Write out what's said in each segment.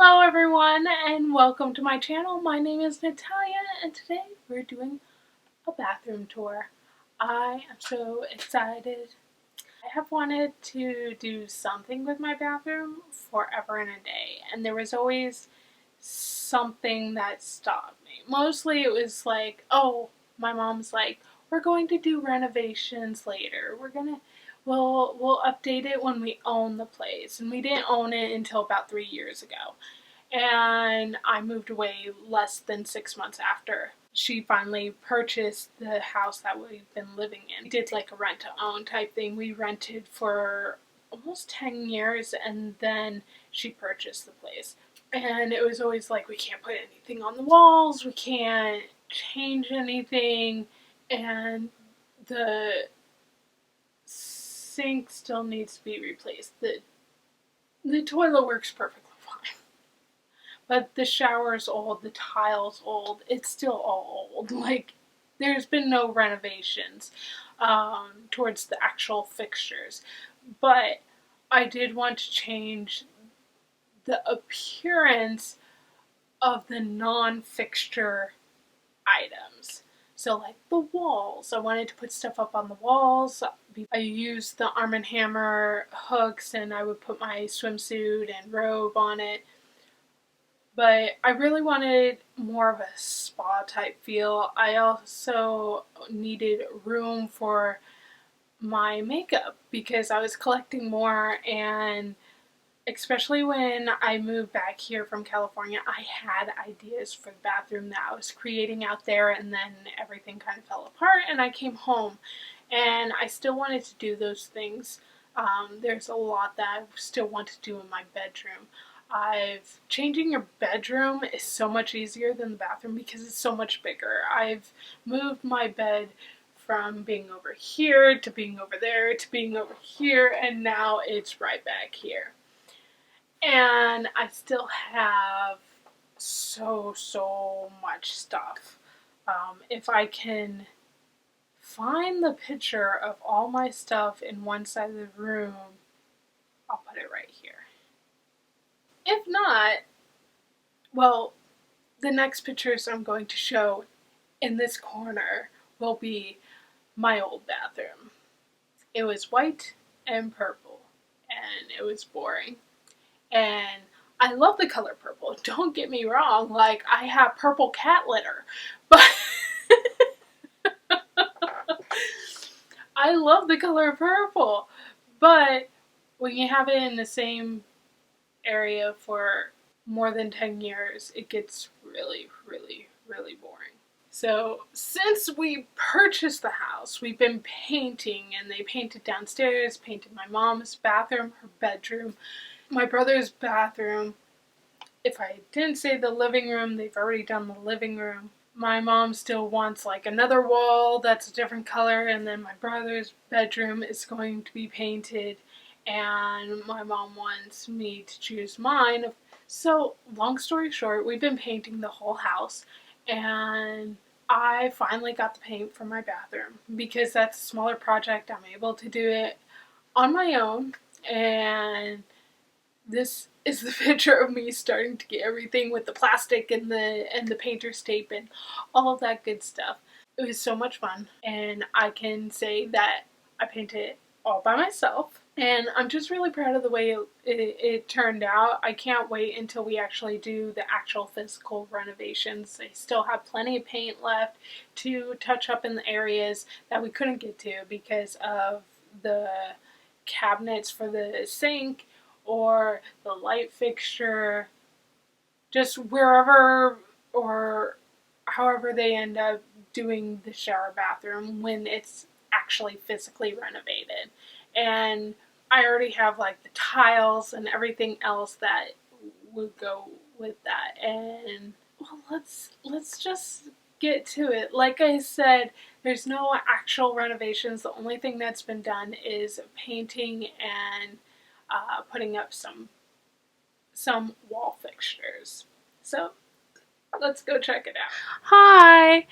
Hello everyone and welcome to my channel. My name is Natalia and today we're doing a bathroom tour. I am so excited. I have wanted to do something with my bathroom forever and a day, and there was always something that stopped me. Mostly it was like, oh, my mom's like, we're going to do renovations later. We'll update it when we own the place. And we didn't own it until about 3 years ago. And I moved away less than 6 months after she finally purchased the house that we've been living in. We did like a rent to own type thing. We rented for almost 10 years and then she purchased the place. And it was always like, we can't put anything on the walls, we can't change anything, and the sink still needs to be replaced. The toilet works perfectly fine. But the shower's old, the tile's old, it's still all old. Like, there's been no renovations towards the actual fixtures. But I did want to change the appearance of the non-fixture items. So like the walls, I wanted to put stuff up on the walls. I used the Arm & Hammer hooks and I would put my swimsuit and robe on it. But I really wanted more of a spa type feel. I also needed room for my makeup because I was collecting more, and especially when I moved back here from California, I had ideas for the bathroom that I was creating out there, and then everything kind of fell apart and I came home and I still wanted to do those things. There's a lot that I still want to do in my bedroom. Changing your bedroom is so much easier than the bathroom because it's so much bigger. I've moved my bed from being over here to being over there to being over here, and now it's right back here. And I still have so much stuff. If I can find the picture of all my stuff in one side of the room, I'll put it right here. If not, well, the next pictures I'm going to show in this corner will be my old bathroom. It was white and purple, and it was boring. And I love the color purple, don't get me wrong, like I have purple cat litter, but I love the color purple, but when you have it in the same area for more than 10 years, it gets really boring. So since we purchased the house, we've been painting, and they painted downstairs, painted my mom's bathroom, her bedroom, my brother's bathroom. If I didn't say the living room, they've already done the living room. My mom still wants like another wall that's a different color, and then my brother's bedroom is going to be painted, and my mom wants me to choose mine. So long story short, we've been painting the whole house, and I finally got the paint for my bathroom because that's a smaller project. I'm able to do it on my own, and this is the picture of me starting to get everything with the plastic and the painter's tape and all of that good stuff. It was so much fun, and I can say that I painted it all by myself, and I'm just really proud of the way it turned out. I can't wait until we actually do the actual physical renovations. I still have plenty of paint left to touch up in the areas that we couldn't get to because of the cabinets for the sink or the light fixture, just wherever or however they end up doing the shower bathroom when it's actually physically renovated. And I already have like the tiles and everything else that would go with that. And well, let's just get to it. Like I said, there's no actual renovations. The only thing that's been done is painting and putting up some wall fixtures. So let's go check it out. Hi!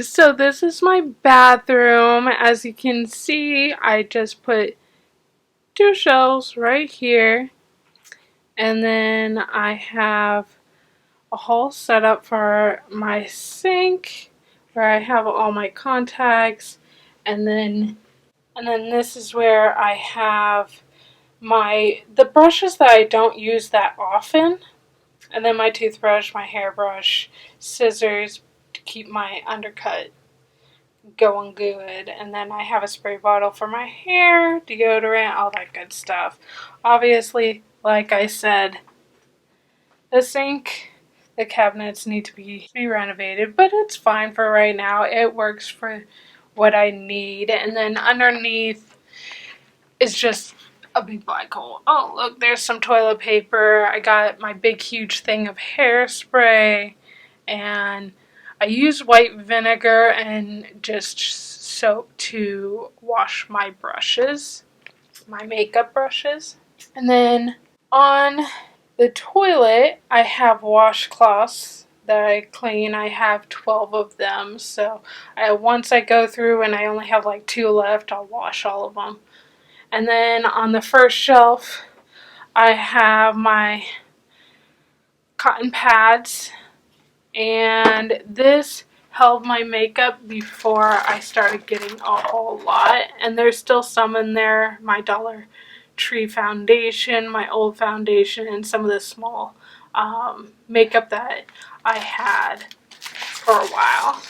So this is my bathroom. As you can see, I just put 2 shelves right here, And then I have a whole setup for my sink where I have all my contacts, and then this is where I have the brushes that I don't use that often, and then my toothbrush, my hairbrush, scissors to keep my undercut going good, and then I have a spray bottle for my hair, deodorant, all that good stuff. Obviously, like I said, the sink, the cabinets need to be renovated, but it's fine for right now. It works for what I need. And then underneath is just a big black hole. Oh, look, there's some toilet paper. I got my big, huge thing of hairspray, and I use white vinegar and just soap to wash my brushes, my makeup brushes. And then on the toilet, I have washcloths that I clean. I have 12 of them, so once I go through and I only have like 2 left, I'll wash all of them. And then on the first shelf, I have my cotton pads, and this held my makeup before I started getting a whole lot, and there's still some in there. My Dollar Tree foundation, my old foundation, and some of the small makeup that I had for a while.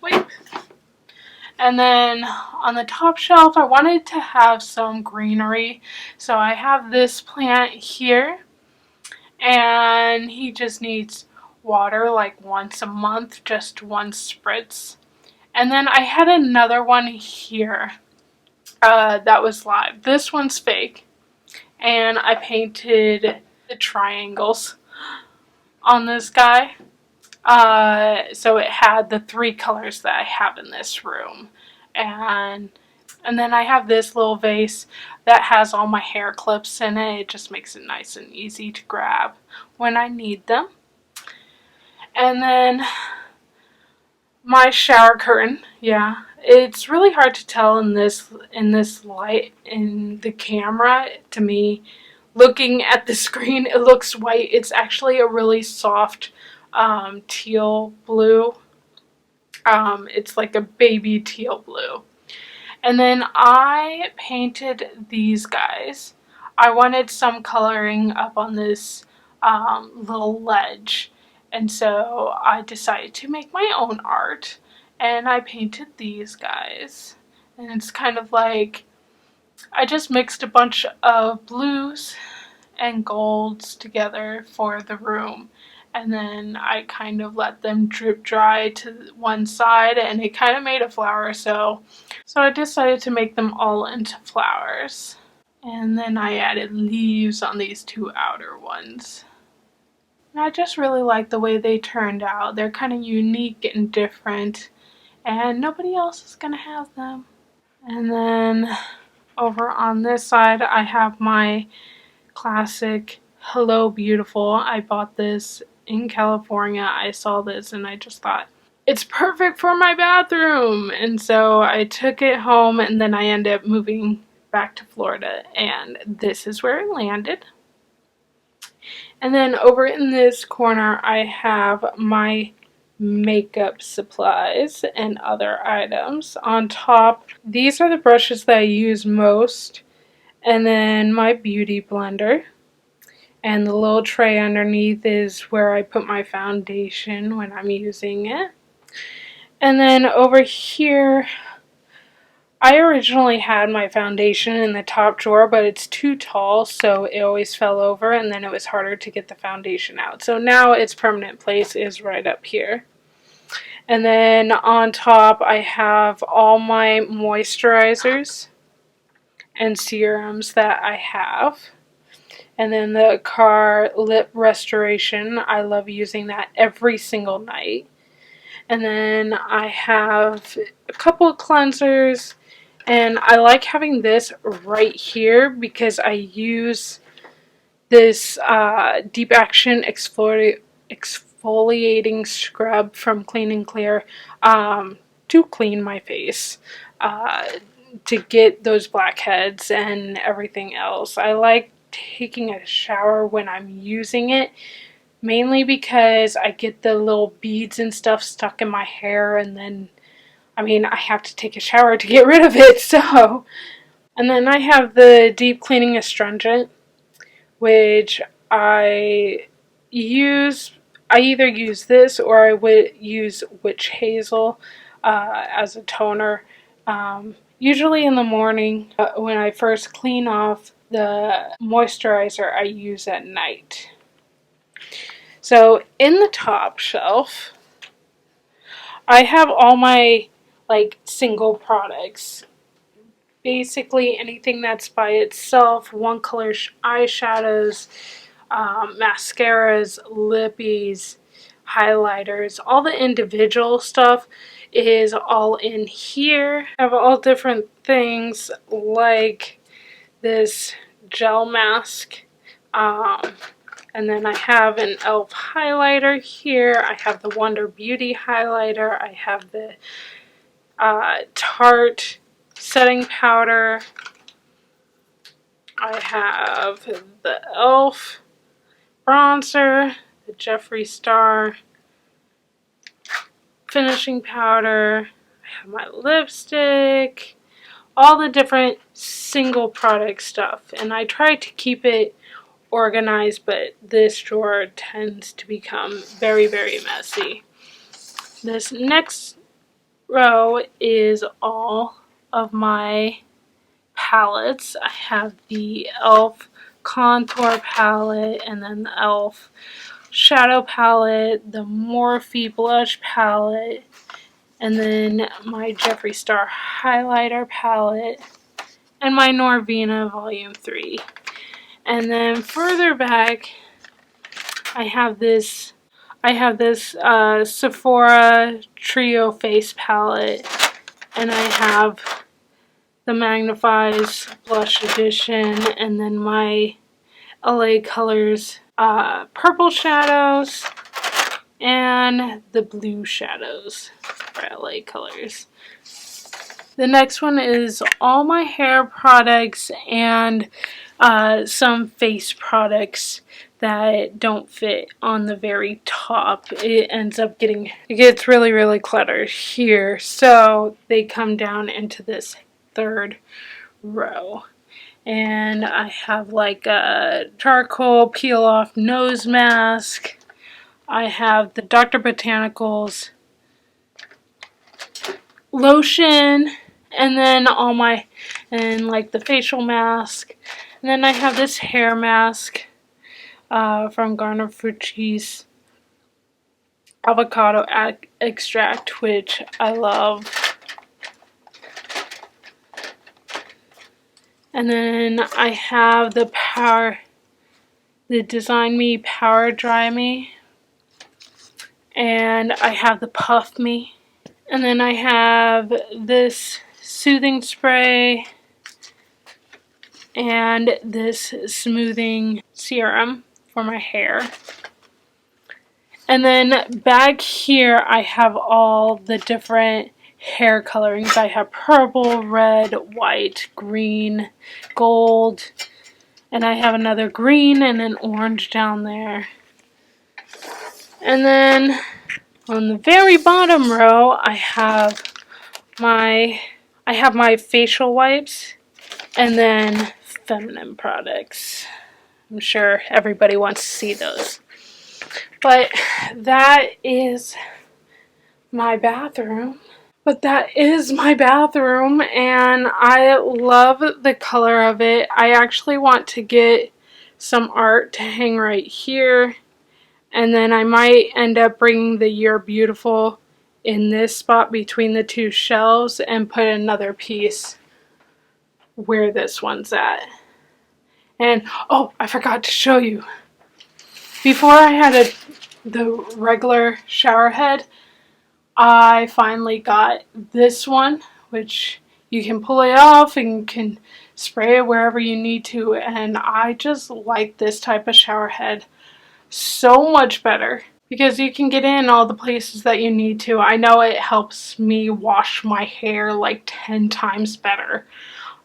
Wait. And then on the top shelf, I wanted to have some greenery, so I have this plant here, and he just needs water like once a month, just one spritz. And then I had another one here that was live. This one's fake, and I painted the triangles on this guy. So it had the 3 colors that I have in this room. And then I have this little vase that has all my hair clips in it. It just makes it nice and easy to grab when I need them. And then my shower curtain. Yeah, it's really hard to tell in this light in the camera. To me, looking at the screen, it looks white. It's actually a really soft teal blue. It's like a baby teal blue. And then I painted these guys. I wanted some coloring up on this little ledge, and so I decided to make my own art, and I painted these guys. And it's kind of like I just mixed a bunch of blues and golds together for the room, and then I kind of let them drip dry to one side, and it kind of made a flower, so I decided to make them all into flowers. And then I added leaves on these 2 outer ones. And I just really like the way they turned out. They're kind of unique and different, and nobody else is gonna have them. And then over on this side, I have my classic Hello Beautiful. I bought this in California. I saw this and I just thought, it's perfect for my bathroom. And so I took it home, and then I ended up moving back to Florida, and this is where it landed. And then over in this corner, I have my makeup supplies and other items. On top, these are the brushes that I use most, and then my beauty blender. And the little tray underneath is where I put my foundation when I'm using it. And then over here, I originally had my foundation in the top drawer, but it's too tall, so it always fell over, and then it was harder to get the foundation out. So now its permanent place is right up here. And then on top, I have all my moisturizers and serums that I have. And then the Car Lip Restoration, I love using that every single night. And then I have a couple of cleansers, and I like having this right here because I use this Deep Action exfoliating scrub from Clean & Clear to clean my face, to get those blackheads and everything else. I like taking a shower when I'm using it, mainly because I get the little beads and stuff stuck in my hair, and then, I mean, I have to take a shower to get rid of it, so. And then I have the deep cleaning astringent, which I use. I either use this or I would use witch hazel as a toner. Usually in the morning when I first clean off the moisturizer I use at night. So in the top shelf, I have all my like single products. Basically anything that's by itself, one color eyeshadows, mascaras, lippies, highlighters, all the individual stuff is all in here. I have all different things like this gel mask, and then I have an e.l.f. highlighter here. I have the Wonder Beauty highlighter. I have the Tarte setting powder. I have the e.l.f. bronzer, the Jeffree Star finishing powder. I have my lipstick, all the different single product stuff. And I try to keep it organized, but this drawer tends to become very, very messy. This next row is all of my palettes. I have the e.l.f. contour palette, and then the e.l.f. shadow palette, the Morphe blush palette, and then my Jeffree Star highlighter palette, and my Norvina Volume 3. And then further back, I have this Sephora Trio Face palette, and I have the Magnifies Blush Edition, and then my LA Colors purple shadows and the blue shadows for LA Colors. The next one is all my hair products and some face products that don't fit on the very top. It gets really, really cluttered here, so they come down into this third row. And I have like a charcoal peel off nose mask. I have the Dr. Botanicals lotion, and then like the facial mask. And then I have this hair mask from Garnier Fructis avocado extract, which I love. And then I have the Design Me Power Dry Me, and I have the Puff Me, and then I have this soothing spray and this smoothing serum for my hair. And then back here I have all the different hair colorings. I have purple, red, white, green, gold, and I have another green and an orange down there. And then on the very bottom row I have my facial wipes and then feminine products. I'm sure everybody wants to see those. But that is my bathroom. And I love the color of it. I actually want to get some art to hang right here, and then I might end up bringing the You're Beautiful in this spot between the two shelves and put another piece where this one's at. And oh, I forgot to show you. Before I had the regular shower head, I finally got this one, which you can pull it off and can spray it wherever you need to, and I just like this type of shower head so much better because you can get in all the places that you need to. I know it helps me wash my hair like 10 times better.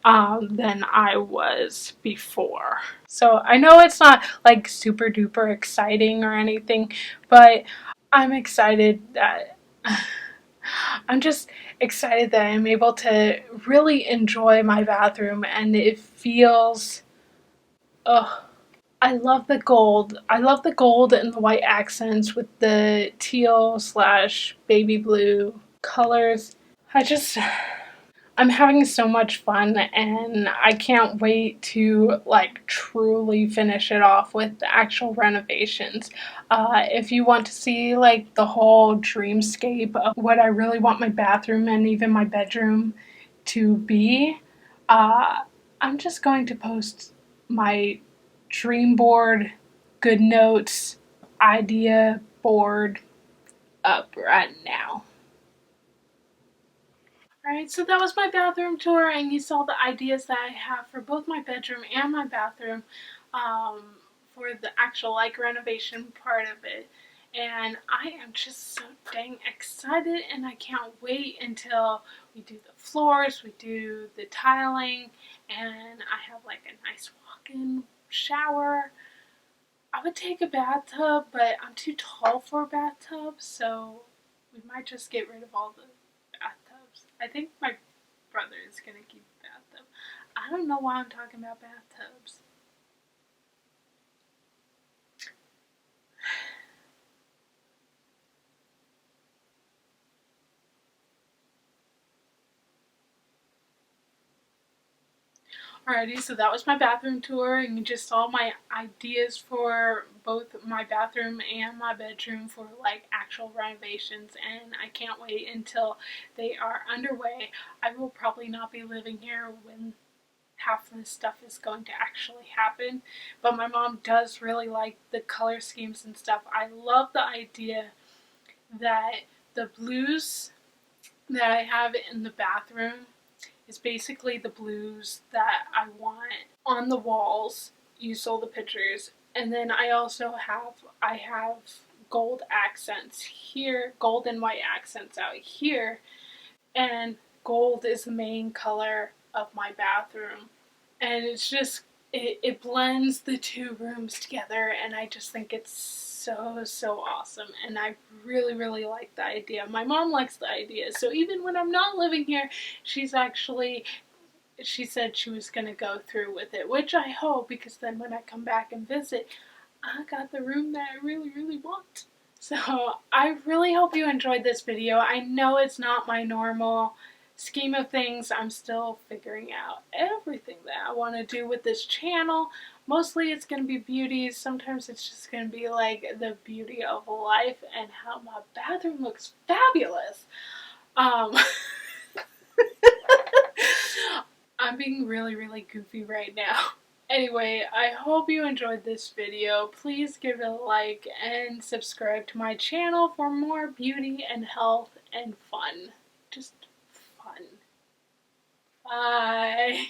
than I was before. So I know it's not like super duper exciting or anything, but I'm excited that I'm just excited that I'm able to really enjoy my bathroom, and it feels, ugh. I love the gold. I love the gold and the white accents with the teal slash baby blue colors. I just, I'm having so much fun, and I can't wait to like truly finish it off with the actual renovations. If you want to see like the whole dreamscape of what I really want my bathroom and even my bedroom to be, I'm just going to post my dream board, good notes, idea board up right now. Alright, so that was my bathroom tour, and you saw the ideas that I have for both my bedroom and my bathroom, for the actual like renovation part of it. And I am just so dang excited, and I can't wait until we do the floors, we do the tiling, and I have like a nice walk-in shower. I would take a bathtub, but I'm too tall for a bathtub, so we might just get rid of all the bathtubs. I think my brother is gonna keep a bathtub. I don't know why I'm talking about bathtubs. Alrighty, so that was my bathroom tour, and you just saw my ideas for both my bathroom and my bedroom for like actual renovations, and I can't wait until they are underway. I will probably not be living here when half of this stuff is going to actually happen, but my mom does really like the color schemes and stuff. I love the idea that the blues that I have in the bathroom is basically the blues that I want on the walls. You saw the pictures. And then I have gold accents here, gold and white accents out here, and gold is the main color of my bathroom. And it's just, it blends the two rooms together, and I just think it's so awesome, and I really like the idea. My mom likes the idea, so even when I'm not living here, she's actually, she said she was going to go through with it, which I hope, because then when I come back and visit, I got the room that I really want. So I really hope you enjoyed this video. I know it's not my normal scheme of things. I'm still figuring out everything that I want to do with this channel. Mostly it's going to be beauties. Sometimes it's just going to be like the beauty of life and how my bathroom looks fabulous. Um, I'm being really goofy right now. Anyway, I hope you enjoyed this video. Please give it a like and subscribe to my channel for more beauty and health and fun. Just fun. Bye.